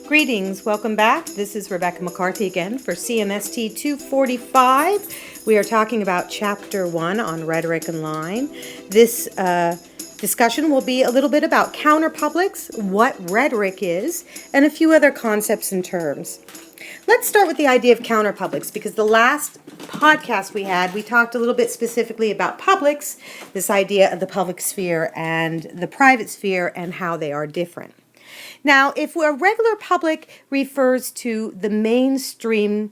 Greetings, welcome back. This is Rebecca McCarthy again for CMST 245. We are talking about Chapter 1 on Rhetoric Online. This discussion will be a little bit about counterpublics, what rhetoric is, and a few other concepts and terms. Let's start with the idea of counterpublics, because the last podcast we had, we talked a little bit specifically about publics, this idea of the public sphere and the private sphere and how they are different. Now, if a regular public refers to the mainstream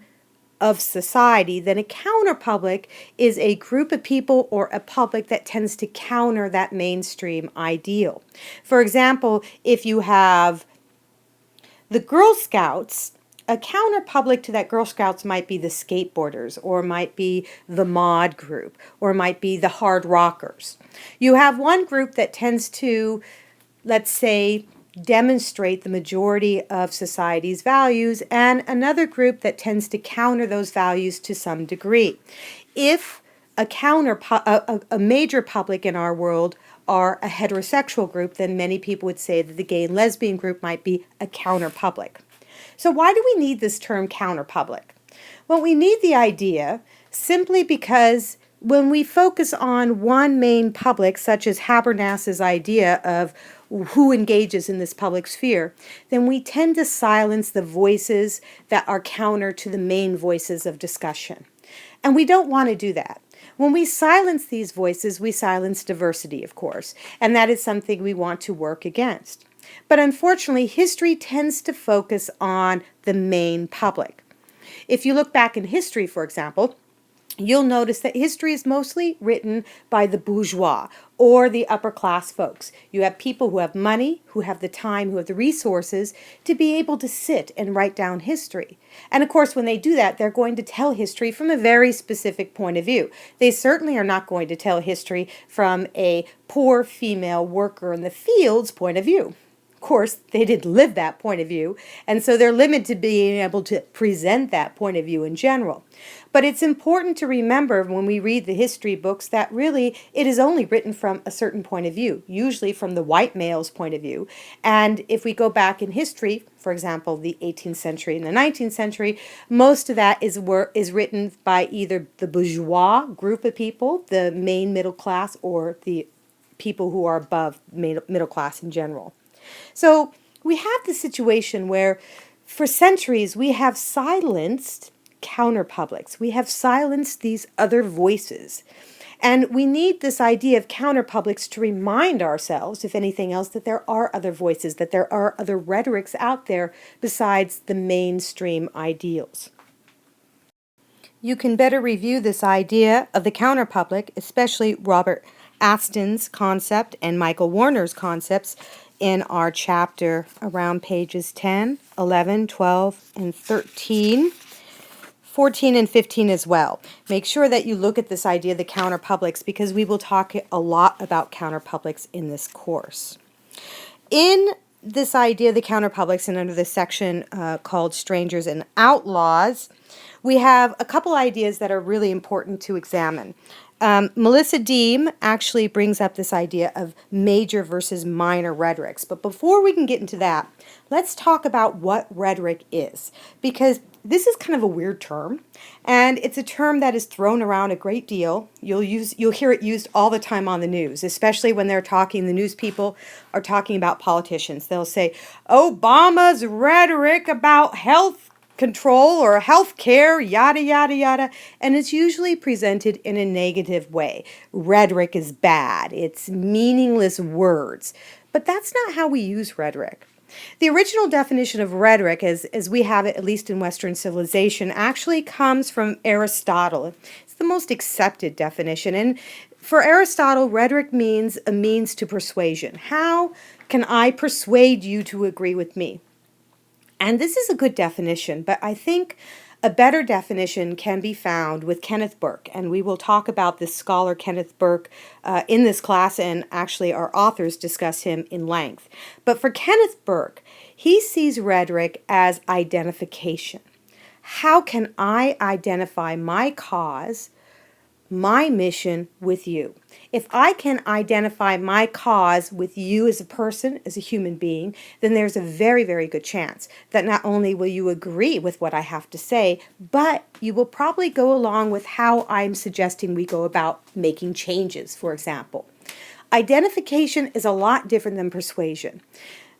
of society, then a counterpublic is a group of people or a public that tends to counter that mainstream ideal. For example, if you have the Girl Scouts, a counterpublic to that Girl Scouts might be the skateboarders, or might be the mod group, or might be the hard rockers. You have one group that tends to, let's say, demonstrate the majority of society's values, and another group that tends to counter those values to some degree. If a major public in our world are a heterosexual group, then many people would say that the gay and lesbian group might be a counterpublic. So why do we need this term counterpublic? Well, we need the idea simply because when we focus on one main public, such as Habermas's idea of who engages in this public sphere, then we tend to silence the voices that are counter to the main voices of discussion. And we don't want to do that. When we silence these voices, we silence diversity, of course, and that is something we want to work against. But unfortunately, history tends to focus on the main public. If you look back in history, for example, you'll notice that history is mostly written by the bourgeois or the upper class folks. You have people who have money, who have the time, who have the resources to be able to sit and write down history. And of course, when they do that, they're going to tell history from a very specific point of view. They certainly are not going to tell history from a poor female worker in the fields point of view. Of course, they didn't live that point of view, and so they're limited to being able to present that point of view in general. But it's important to remember when we read the history books that really it is only written from a certain point of view, usually from the white male's point of view. And if we go back in history, for example, the 18th century and the 19th century, most of that is written by either the bourgeois group of people, the main middle class, or the people who are above middle class in general. So we have the situation where for centuries we have silenced counterpublics. We have silenced these other voices. And we need this idea of counterpublics to remind ourselves, if anything else, that there are other voices, that there are other rhetorics out there besides the mainstream ideals. You can better review this idea of the counterpublic, especially Robert Aston's concept and Michael Warner's concepts, in our chapter around pages 10, 11, 12, and 13, 14, and 15 as well. Make sure that you look at this idea of the counterpublics, because we will talk a lot about counterpublics in this course. In this idea of the counterpublics, and under this section called Strangers and Outlaws, we have a couple ideas that are really important to examine. Melissa Deem actually brings up this idea of major versus minor rhetorics. But before we can get into that, let's talk about what rhetoric is, because this is kind of a weird term, and it's a term that is thrown around a great deal. You'll hear it used all the time on the news, especially when they're talking, the news people are talking about politicians. They'll say, Obama's rhetoric about health control or health care, yada, yada, yada. And it's usually presented in a negative way. Rhetoric is bad. It's meaningless words. But that's not how we use rhetoric. The original definition of rhetoric, as we have it, at least in Western civilization, actually comes from Aristotle. It's the most accepted definition. And for Aristotle, rhetoric means a means to persuasion. How can I persuade you to agree with me? And this is a good definition, but I think a better definition can be found with Kenneth Burke, and we will talk about this scholar Kenneth Burke in this class, and actually our authors discuss him in length. But for Kenneth Burke, he sees rhetoric as identification. How can I identify my cause my mission with you. If I can identify my cause with you as a person, as a human being, then there's a very, very good chance that not only will you agree with what I have to say, but you will probably go along with how I'm suggesting we go about making changes, for example. Identification is a lot different than persuasion.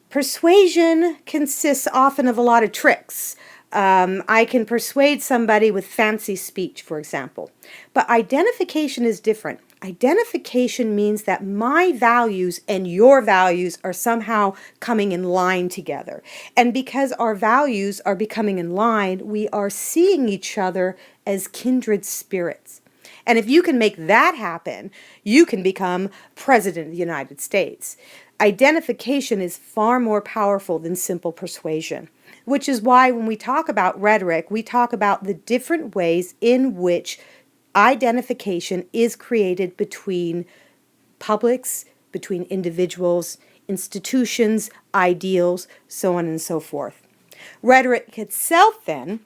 Persuasion consists often of a lot of tricks. I can persuade somebody with fancy speech, for example. But identification is different. Identification means that my values and your values are somehow coming in line together. And because our values are becoming in line, we are seeing each other as kindred spirits. And if you can make that happen, you can become President of the United States. Identification is far more powerful than simple persuasion, which is why when we talk about rhetoric, we talk about the different ways in which identification is created between publics, between individuals, institutions, ideals, so on and so forth. Rhetoric itself, then,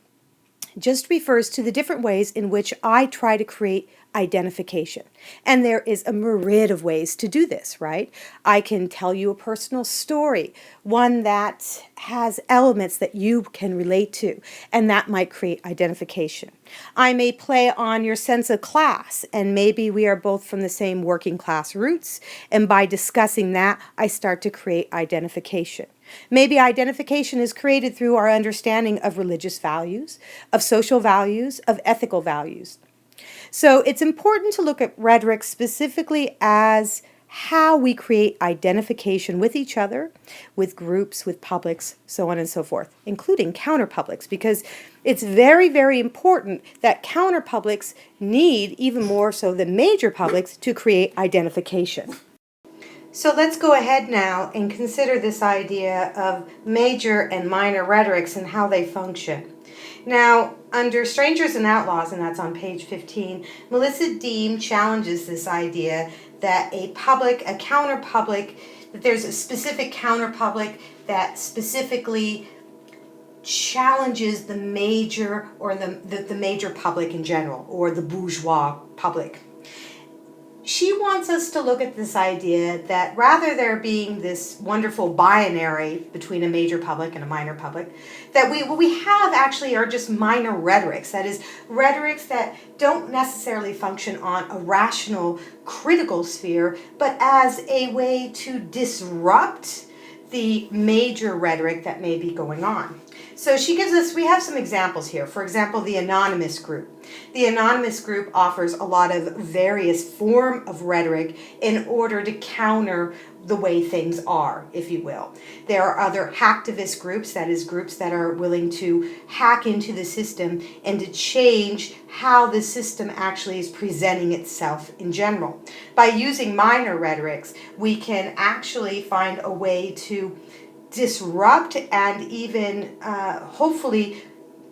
just refers to the different ways in which I try to create identification. And there is a myriad of ways to do this, right? I can tell you a personal story, one that has elements that you can relate to, and that might create identification. I may play on your sense of class, and maybe we are both from the same working class roots, and by discussing that, I start to create identification. Maybe identification is created through our understanding of religious values, of social values, of ethical values. So it's important to look at rhetoric specifically as how we create identification with each other, with groups, with publics, so on and so forth, including counterpublics, because it's very, very important that counterpublics need, even more so than major publics, to create identification. So let's go ahead now and consider this idea of major and minor rhetorics and how they function. Now, under Strangers and Outlaws, and that's on page 15, Melissa Deem challenges this idea that a counterpublic, that there's a specific counterpublic that specifically challenges the major or the major public in general, or the bourgeois public. She wants us to look at this idea that rather there being this wonderful binary between a major public and a minor public, that what we have actually are just minor rhetorics. That is, rhetorics that don't necessarily function on a rational, critical sphere, but as a way to disrupt the major rhetoric that may be going on. So she gives us, we have some examples here. For example, the anonymous group. The anonymous group offers a lot of various form of rhetoric in order to counter the way things are, if you will. There are other hacktivist groups, that is, groups that are willing to hack into the system and to change how the system actually is presenting itself in general. By using minor rhetorics, we can actually find a way to disrupt and even hopefully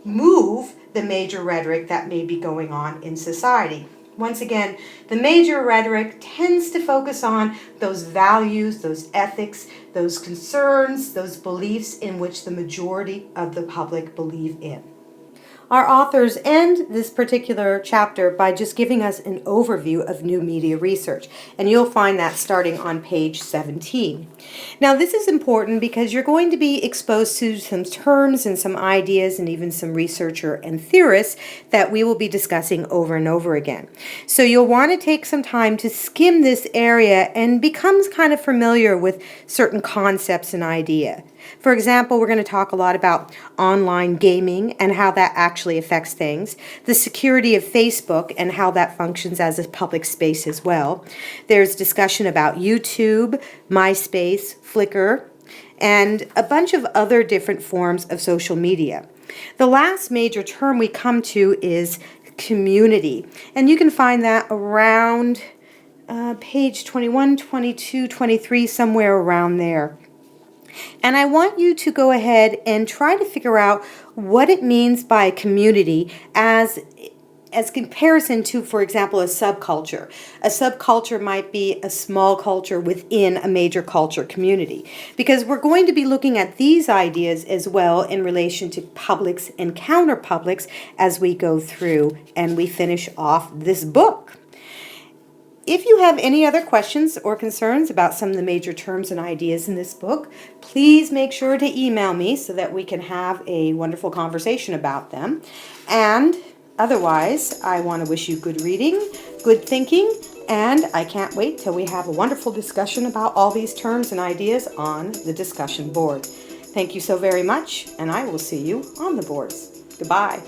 move the major rhetoric that may be going on in society. Once again, the major rhetoric tends to focus on those values, those ethics, those concerns, those beliefs in which the majority of the public believe in. Our authors end this particular chapter by just giving us an overview of new media research, and you'll find that starting on page 17. Now, this is important because you're going to be exposed to some terms and some ideas and even some researcher and theorists that we will be discussing over and over again. So you'll want to take some time to skim this area and become kind of familiar with certain concepts and ideas. For example, we're going to talk a lot about online gaming and how that actually affects things, the security of Facebook and how that functions as a public space as well. There's discussion about YouTube, MySpace, Flickr, and a bunch of other different forms of social media. The last major term we come to is community, and you can find that around page 21, 22, 23, somewhere around there. And I want you to go ahead and try to figure out what it means by community as as comparison to, for example, a subculture. A subculture might be a small culture within a major culture community, because we're going to be looking at these ideas as well in relation to publics and counterpublics as we go through and we finish off this book. If you have any other questions or concerns about some of the major terms and ideas in this book, please make sure to email me so that we can have a wonderful conversation about them. And otherwise, I want to wish you good reading, good thinking, and I can't wait till we have a wonderful discussion about all these terms and ideas on the discussion board. Thank you so very much, and I will see you on the boards. Goodbye.